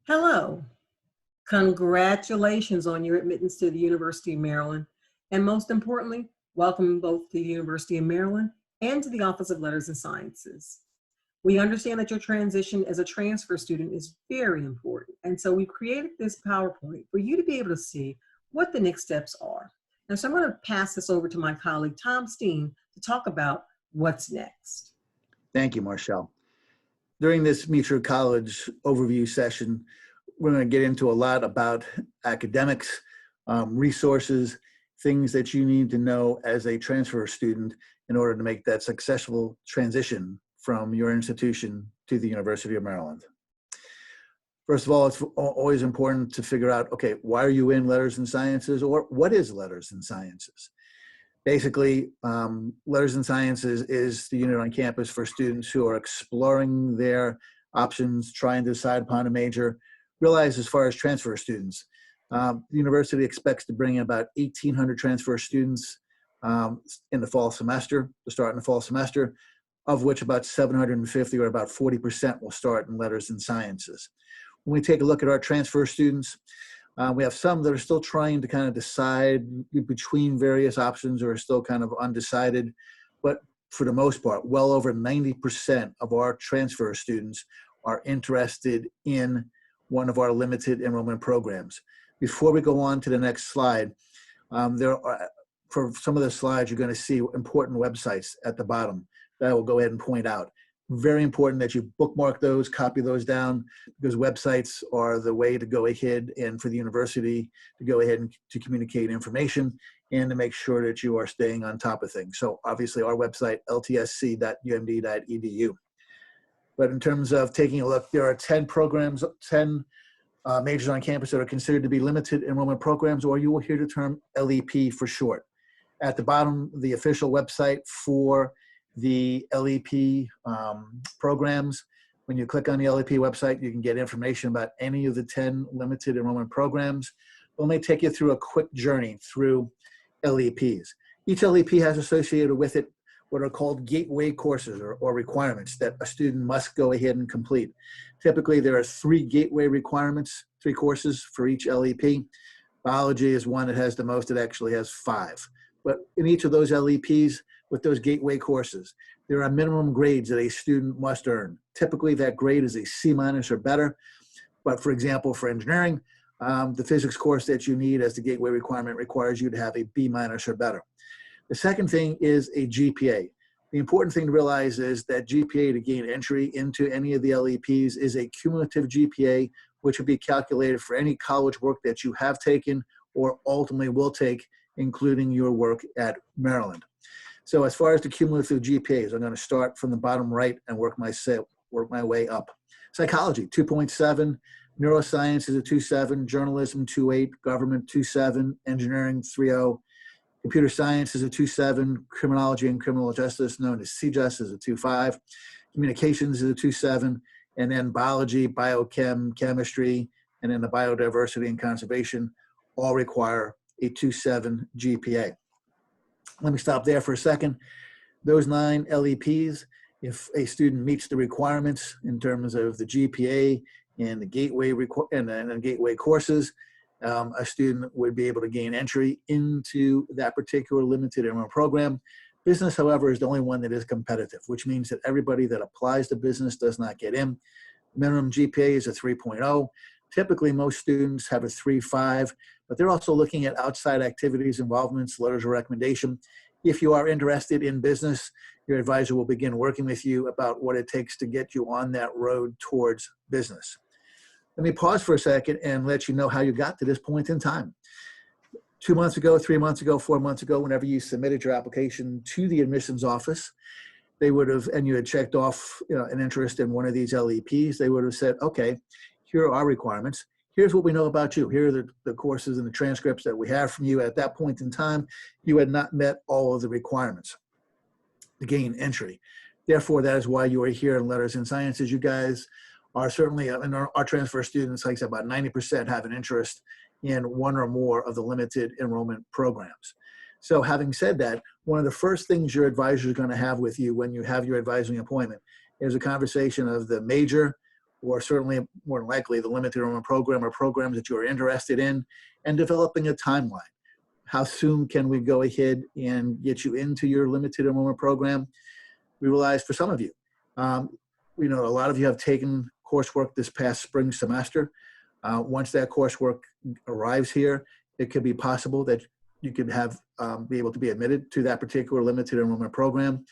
Hello. Congratulations on your admittance to the University of Maryland. And most importantly, welcome both to the University of Maryland and to the Office of Letters and Sciences. We understand that your transition as a transfer student is very important. And so we've created this PowerPoint for you to be able to see what the next steps are. And so I'm going to pass this over to my colleague, Tom Steen, to talk about what's next. Thank you, Marshall. During this Meet Your College overview session, we're going to get into a lot about academics, resources, things that you need to know as a transfer student in order to make that successful transition from your institution to the University of Maryland. First of all, it's always important to figure out, okay, why are you in Letters and Sciences, or what is Letters and Sciences? Basically, Letters and Sciences is the unit on campus for students who are exploring their options, trying to decide upon a major. Realize as far as transfer students, the university expects to bring in about 1,800 transfer students in the fall semester, to start in the fall semester, of which about 750 or about 40% will start in Letters and Sciences. When we take a look at our transfer students, we have some that are still trying to kind of decide between various options or are still kind of undecided, but for the most part, well over 90% of our transfer students are interested in one of our limited enrollment programs. Before we go on to the next slide, for some of the slides, you're going to see important websites at the bottom that I will go ahead and point out. Very important that you bookmark those, copy those down, because websites are the way to go ahead and for the university to go ahead and to communicate information and to make sure that you are staying on top of things. So obviously our website, ltsc.umd.edu. But in terms of taking a look, there are 10 programs, 10 majors on campus that are considered to be limited enrollment programs, or you will hear the term LEP for short. At the bottom, the official website for the LEP programs. When you click on the LEP website, you can get information about any of the 10 limited enrollment programs. Let me take you through a quick journey through LEPs. Each LEP has associated with it what are called gateway courses or requirements that a student must go ahead and complete. Typically, there are 3 gateway requirements, 3 courses for each LEP. Biology is one that has the most. It actually has 5. But in each of those LEPs, with those gateway courses, there are minimum grades that a student must earn. Typically, that grade is a C- or better. But for example, for engineering, the physics course that you need as the gateway requirement requires you to have a B- or better. The second thing is a GPA. The important thing to realize is that GPA to gain entry into any of the LEPs is a cumulative GPA, which will be calculated for any college work that you have taken or ultimately will take, including your work at Maryland. So as far as the cumulative GPAs, I'm going to start from the bottom right and work my way up. Psychology, 2.7, neuroscience is a 2.7, journalism, 2.8, government, 2.7, engineering, 3.0, computer science is a 2.7, criminology and criminal justice, known as CJUS, is a 2.5, communications is a 2.7, and then biology, biochem, chemistry, and then the biodiversity and conservation all require a 2.7 GPA. Let me stop there for a second. Those 9 LEPs, if a student meets the requirements in terms of the GPA and the gateway and gateway courses, a student would be able to gain entry into that particular limited enrollment program. Business, however, is the only one that is competitive, which means that everybody that applies to business does not get in. Minimum GPA is a 3.0. Typically, most students have a 3.5, but they're also looking at outside activities, involvements, letters of recommendation. If you are interested in business, your advisor will begin working with you about what it takes to get you on that road towards business. Let me pause for a second and let you know how you got to this point in time. 2 months ago, 3 months ago, 4 months ago, whenever you submitted your application to the admissions office, they would have, and you had checked off an interest in one of these LEPs, they would have said, okay, here are our requirements. Here's what we know about you. Here are the courses and the transcripts that we have from you. At that point in time, you had not met all of the requirements to gain entry. Therefore, that is why you are here in Letters and Sciences. You guys are certainly, and our transfer students, like I said, about 90% have an interest in one or more of the limited enrollment programs. So having said that, one of the first things your advisor is going to have with you when you have your advising appointment is a conversation of the major or certainly more than likely the limited enrollment program or programs that you're interested in, and developing a timeline. How soon can we go ahead and get you into your limited enrollment program? We realize for some of you, we know a lot of you have taken coursework this past spring semester. Once that coursework arrives here, it could be possible that you could have be able to be admitted to that particular limited enrollment program,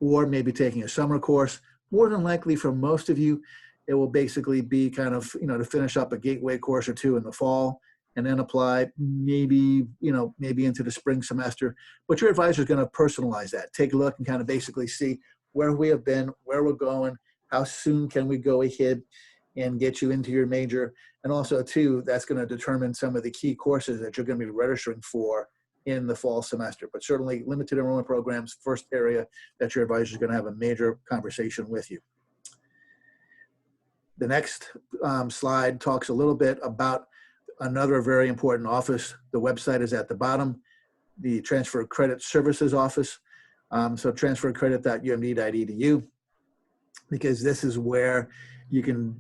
or maybe taking a summer course. More than likely for most of you, it will basically be kind of, to finish up a gateway course or two in the fall and then apply maybe into the spring semester. But your advisor is going to personalize that. Take a look and kind of basically see where we have been, where we're going, how soon can we go ahead and get you into your major. And also too, that's going to determine some of the key courses that you're going to be registering for in the fall semester. But certainly limited enrollment programs, first area that your advisor is going to have a major conversation with you. The next slide talks a little bit about another very important office. The website is at the bottom, the Transfer Credit Services Office. So transfercredit.umd.edu, because this is where you can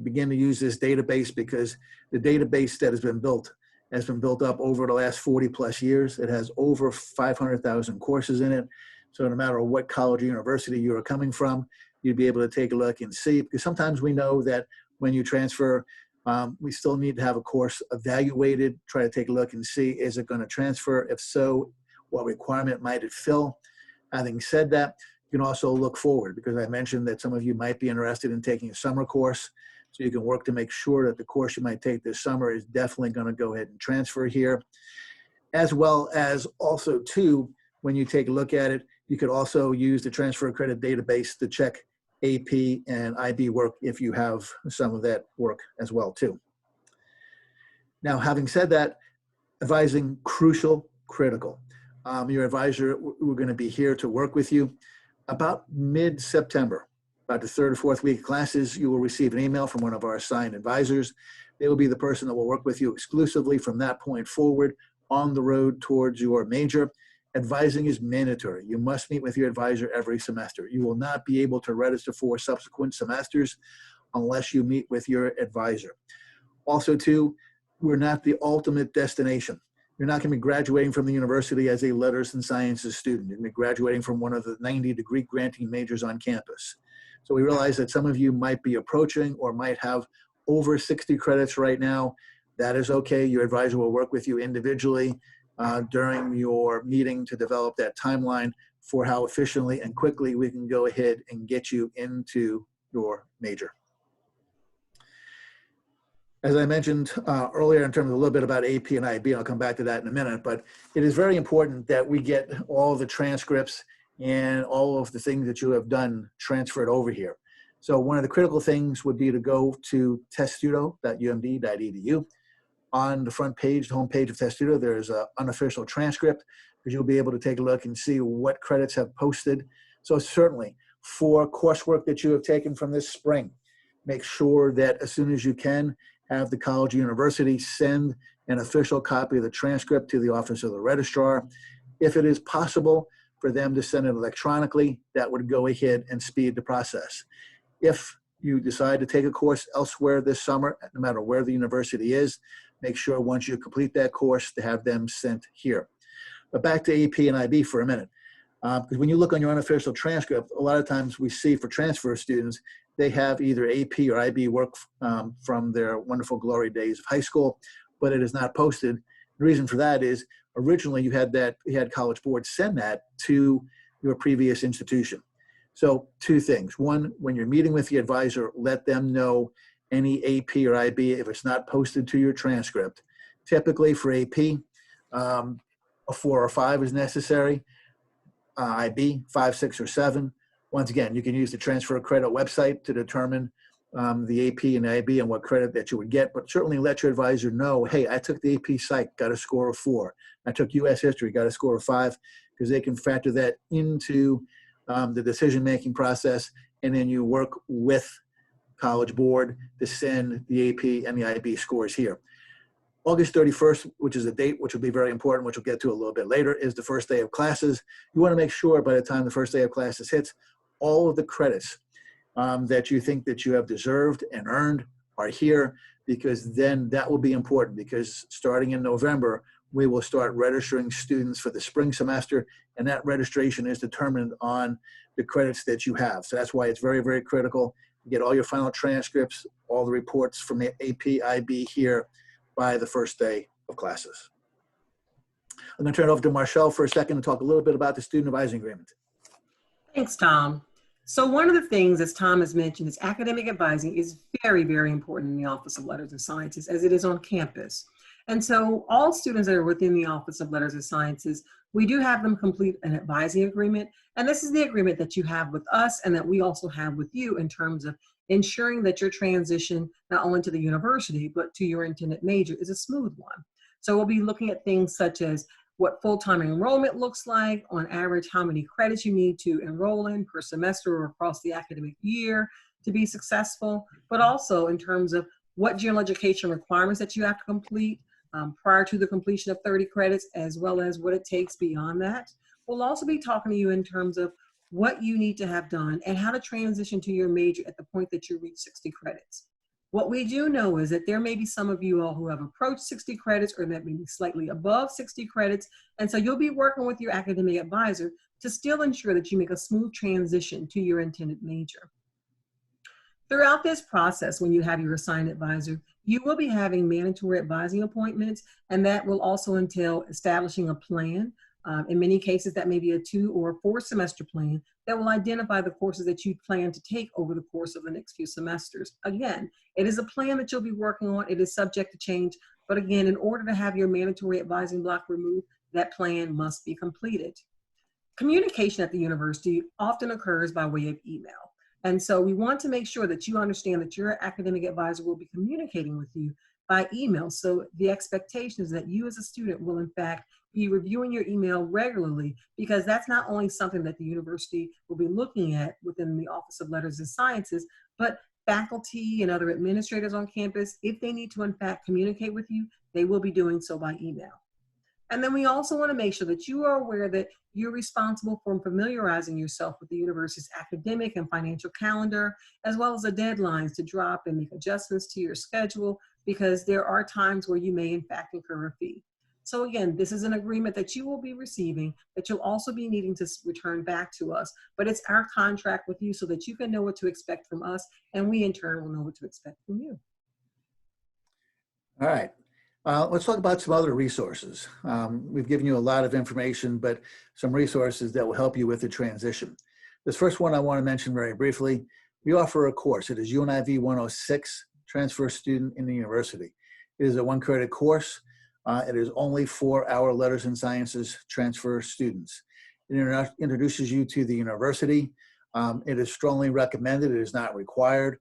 begin to use this database, because the database that has been built up over the last 40 plus years. It has over 500,000 courses in it. So no matter what college or university you are coming from, you'd be able to take a look and see, because sometimes we know that when you transfer, we still need to have a course evaluated, try to take a look and see, is it going to transfer? If so, what requirement might it fill? Having said that, you can also look forward, because I mentioned that some of you might be interested in taking a summer course. So you can work to make sure that the course you might take this summer is definitely going to go ahead and transfer here. As well as also too, when you take a look at it, you could also use the transfer credit database to check AP and IB work if you have some of that work as well too. Now, having said that, advising, crucial, critical. Your advisor, we're going to be here to work with you. About mid-September, about the third or fourth week of classes, you will receive an email from one of our assigned advisors. They will be the person that will work with you exclusively from that point forward on the road towards your major. Advising is mandatory. You must meet with your advisor every semester. You will not be able to register for subsequent semesters unless you meet with your advisor. Also too, we're not the ultimate destination. You're not going to be graduating from the university as a letters and sciences student. You're going to be graduating from one of the 90 degree granting majors on campus. So we realize that some of you might be approaching or might have over 60 credits right now. That is okay. Your advisor will work with you individually during your meeting to develop that timeline for how efficiently and quickly we can go ahead and get you into your major. As I mentioned earlier in terms of a little bit about AP and IB, I'll come back to that in a minute, but it is very important that we get all the transcripts and all of the things that you have done transferred over here. So one of the critical things would be to go to testudo.umd.edu. On the front page, the home page of Testudo, there's an unofficial transcript, because you'll be able to take a look and see what credits have posted. So certainly for coursework that you have taken from this spring, make sure that as soon as you can, have the college or university send an official copy of the transcript to the office of the registrar. If it is possible for them to send it electronically, that would go ahead and speed the process. If you decide to take a course elsewhere this summer, no matter where the university is, make sure once you complete that course to have them sent here. But back to AP and IB for a minute. Because when you look on your unofficial transcript, a lot of times we see for transfer students, they have either AP or IB work from their wonderful glory days of high school, but it is not posted. The reason for that is originally you had College Board send that to your previous institution. So two things. One, when you're meeting with the advisor, let them know any AP or IB if it's not posted to your transcript. Typically for AP, a 4 or 5 is necessary. IB, 5, 6, or 7. Once again, you can use the transfer credit website to determine the AP and IB and what credit that you would get, but certainly let your advisor know, hey, I took the AP Psych, got a score of 4. I took US History, got a score of 5, because they can factor that into the decision-making process, and then you work with College Board to send the AP and the IB scores here. August 31st, which is a date which will be very important, which we'll get to a little bit later, is the first day of classes. You want to make sure by the time the first day of classes hits, all of the credits that you think that you have deserved and earned are here, because then that will be important, because starting in November, we will start registering students for the spring semester, and that registration is determined on the credits that you have. So that's why it's very, very critical to get all your final transcripts, all the reports from the AP, IB here by the first day of classes. I'm going to turn it over to Marshall for a second to talk a little bit about the student advising agreement. Thanks, Tom. So one of the things, as Tom has mentioned, is academic advising is very, very important in the Office of Letters and Sciences, as it is on campus. And so all students that are within the Office of Letters and Sciences, we do have them complete an advising agreement. And this is the agreement that you have with us and that we also have with you in terms of ensuring that your transition, not only to the university, but to your intended major, is a smooth one. So we'll be looking at things such as what full-time enrollment looks like, on average, how many credits you need to enroll in per semester or across the academic year to be successful, but also in terms of what general education requirements that you have to complete prior to the completion of 30 credits, as well as what it takes beyond that. We'll also be talking to you in terms of what you need to have done and how to transition to your major at the point that you reach 60 credits. What we do know is that there may be some of you all who have approached 60 credits or that may be slightly above 60 credits. And so you'll be working with your academic advisor to still ensure that you make a smooth transition to your intended major. Throughout this process, when you have your assigned advisor, you will be having mandatory advising appointments, and that will also entail establishing a plan. In many cases, that may be a 2 or 4 semester plan that will identify the courses that you plan to take over the course of the next few semesters. Again, it is a plan that you'll be working on. It is subject to change. But again, in order to have your mandatory advising block removed, that plan must be completed. Communication at the university often occurs by way of email. And so we want to make sure that you understand that your academic advisor will be communicating with you by email. So the expectation is that you as a student will in fact be reviewing your email regularly, because that's not only something that the university will be looking at within the Office of Letters and Sciences, but faculty and other administrators on campus, if they need to in fact communicate with you, they will be doing so by email. And then we also want to make sure that you are aware that you're responsible for familiarizing yourself with the university's academic and financial calendar, as well as the deadlines to drop and make adjustments to your schedule, because there are times where you may in fact incur a fee. So again, this is an agreement that you will be receiving, that you'll also be needing to return back to us, but it's our contract with you so that you can know what to expect from us, and we in turn will know what to expect from you. All right. Let's talk about some other resources. We've given you a lot of information, but some resources that will help you with the transition. This first one I want to mention very briefly. We offer a course. It is UNIV 106, Transfer Student in the University. It is a 1-credit course. It is only for our Letters and Sciences transfer students. It introduces you to the university. It is strongly recommended. It is not required.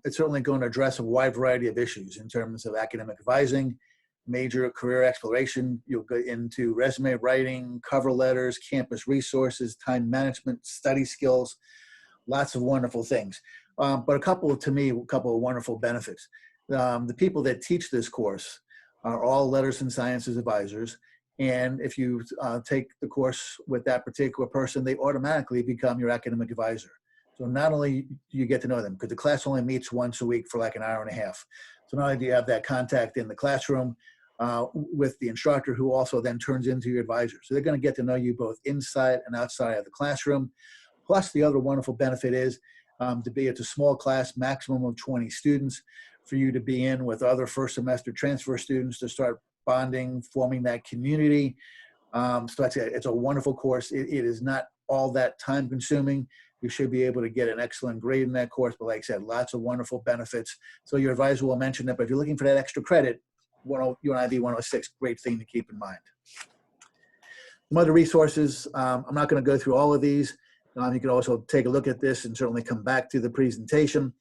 It's certainly going to address a wide variety of issues in terms of academic advising, major career exploration. You'll get into resume writing, cover letters, campus resources, time management, study skills, lots of wonderful things. But a couple of wonderful benefits. The people that teach this course are all Letters and Sciences advisors. And if you take the course with that particular person, they automatically become your academic advisor. So not only do you get to know them, because the class only meets once a week for like an hour and a half. So not only do you have that contact in the classroom with the instructor, who also then turns into your advisor. So they're going to get to know you both inside and outside of the classroom. Plus, the other wonderful benefit is to be at a small class, maximum of 20 students, for you to be in with other first semester transfer students to start bonding, forming that community. So it's a wonderful course. It is not all that time consuming. You should be able to get an excellent grade in that course, but like I said, lots of wonderful benefits. So your advisor will mention that, but if you're looking for that extra credit, UNIV 106, great thing to keep in mind. Some other resources, I'm not going to go through all of these. You can also take a look at this and certainly come back to the presentation.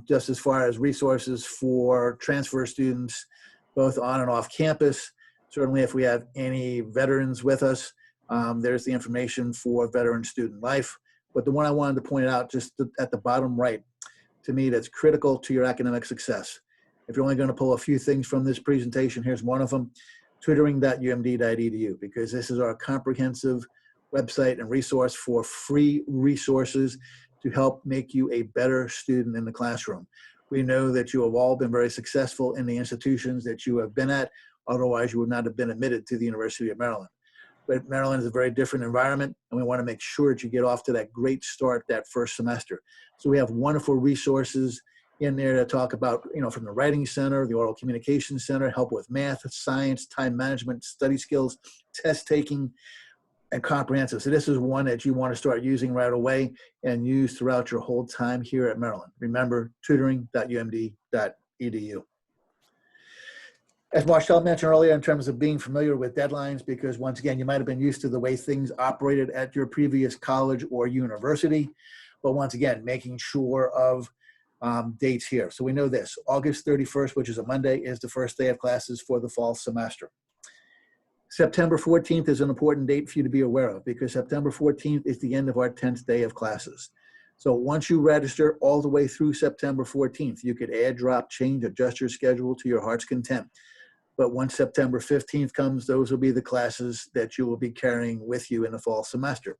Just as far as resources for transfer students, both on and off campus. Certainly if we have any veterans with us, there's the information for Veteran Student Life. But the one I wanted to point out just at the bottom right, to me, that's critical to your academic success. If you're only going to pull a few things from this presentation, here's one of them, tutoring.umd.edu, because this is our comprehensive website and resource for free resources to help make you a better student in the classroom. We know that you have all been very successful in the institutions that you have been at. Otherwise, you would not have been admitted to the University of Maryland. But Maryland is a very different environment, and we want to make sure that you get off to that great start that first semester. So we have wonderful resources in there to talk about, from the Writing Center, the Oral Communication Center, help with math, science, time management, study skills, test taking, and comprehensive. So this is one that you want to start using right away and use throughout your whole time here at Maryland. Remember, tutoring.umd.edu. As Marcel mentioned earlier, in terms of being familiar with deadlines, because once again, you might have been used to the way things operated at your previous college or university, but once again, making sure of dates here. So we know this, August 31st, which is a Monday, is the first day of classes for the fall semester. September 14th is an important date for you to be aware of, because September 14th is the end of our 10th day of classes. So once you register all the way through September 14th, you could add, drop, change, adjust your schedule to your heart's content. But once September 15th comes, those will be the classes that you will be carrying with you in the fall semester.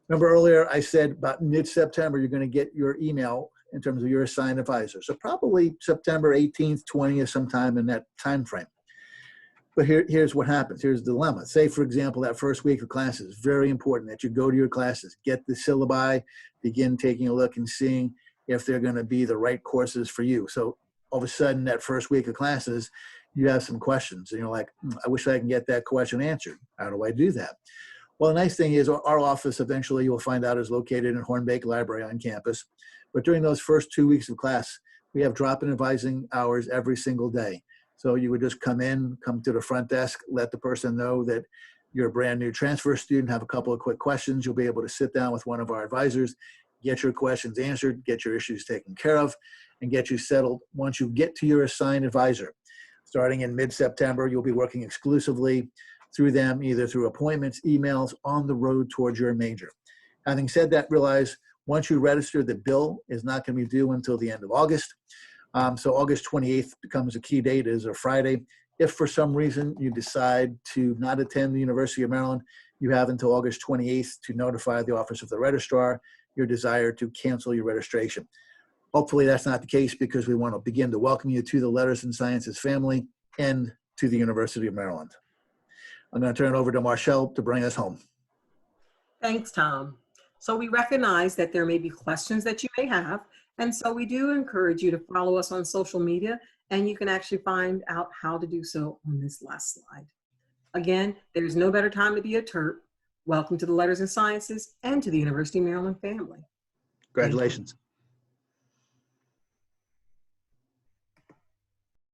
Remember earlier, I said about mid-September, you're going to get your email in terms of your assigned advisor. So probably September 18th, 20th, sometime in that time frame. But here's what happens. Here's the dilemma. Say, for example, that first week of classes, very important that you go to your classes, get the syllabi, begin taking a look and seeing if they're going to be the right courses for you. So all of a sudden, that first week of classes, you have some questions and you're like, I wish I can get that question answered. How do I do that? Well, the nice thing is our office eventually you'll find out is located in Hornbeck Library on campus. But during those first 2 weeks of class, we have drop-in advising hours every single day. So you would just come to the front desk, let the person know that you're a brand new transfer student, have a couple of quick questions. You'll be able to sit down with one of our advisors, get your questions answered, get your issues taken care of, and get you settled. Once you get to your assigned advisor, starting in mid-September, you'll be working exclusively through them, either through appointments, emails, on the road towards your major. Having said that, realize once you register, the bill is not going to be due until the end of August. So August 28th becomes a key date, is a Friday. If for some reason you decide to not attend the University of Maryland, you have until August 28th to notify the Office of the Registrar your desire to cancel your registration. Hopefully that's not the case, because we want to begin to welcome you to the Letters and Sciences family and to the University of Maryland. I'm going to turn it over to Marshall to bring us home. Thanks, Tom. So we recognize that there may be questions that you may have, and so we do encourage you to follow us on social media, and you can actually find out how to do so on this last slide. Again, there's no better time to be a TERP. Welcome to the Letters and Sciences and to the University of Maryland family. Congratulations.